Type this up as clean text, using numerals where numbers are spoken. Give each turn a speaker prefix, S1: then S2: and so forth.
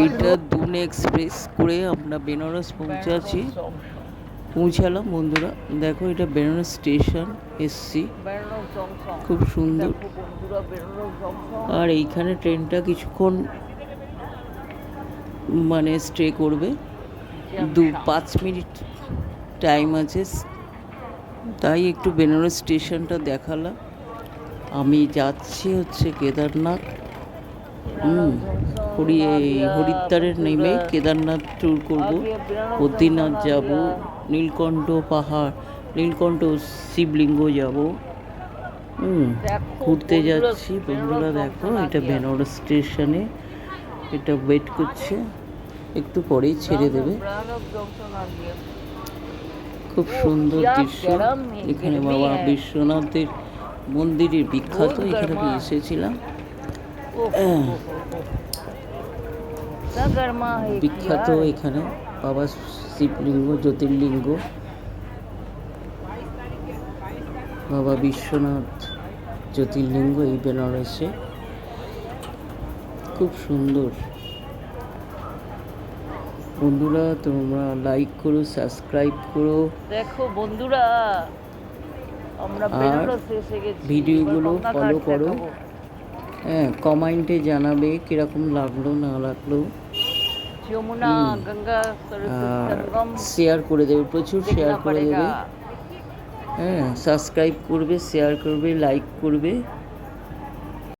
S1: এটা দুন এক্সপ্রেস করে আমরা বেনারস পৌঁছালাম বন্ধুরা। দেখো এটা বেনারস স্টেশন এসছি, খুব সুন্দর। আর এইখানে ট্রেনটা কিছুক্ষণ মানে স্টে করবে, 5 মিনিট টাইম আছে, তাই একটু বেনারস স্টেশনটা দেখালাম। আমি যাচ্ছি হচ্ছে কেদারনাথ, হরিদ্বারের নেমে কেদারনাথ ট্যুর করব, বদ্রীনাথ যাব, নীলকণ্ঠ পাহাড়, নীলকণ্ঠ শিবলিঙ্গ যাব। ঘুরতে যাচ্ছি বন্ধুরা। দেখো এটা বেনারস স্টেশনে, এটা ওয়েট করছে, একটু পরেই ছেড়ে দেবে। খুব সুন্দর দৃশ্য। এখানে বাবা বিশ্বনাথের মন্দিরের বিখ্যাত, এখানে আমি এসেছিলাম। বিখ্যাত এখানে বাবা শিবলিঙ্গ, জ্যোতির্লিঙ্গ, বাবা বিশ্বনাথ জ্যোতির্লিঙ্গ এই বেনারসে, খুব সুন্দর। বন্ধুরা তোমরা লাইক করো, সাবস্ক্রাইব করো।
S2: দেখো বন্ধুরা, আমরা বেনারসে এসে গেছি,
S1: ভিডিওগুলো ফলো করো। কমেন্টে জানাবে কিরকম লাগলো না লাগলো।
S2: যমুনা গঙ্গা সঙ্গম
S1: শেয়ার করে দেবে, প্রচুর শেয়ার করে দেবে। সাবস্ক্রাইব করবে, শেয়ার করবে, লাইক করবে।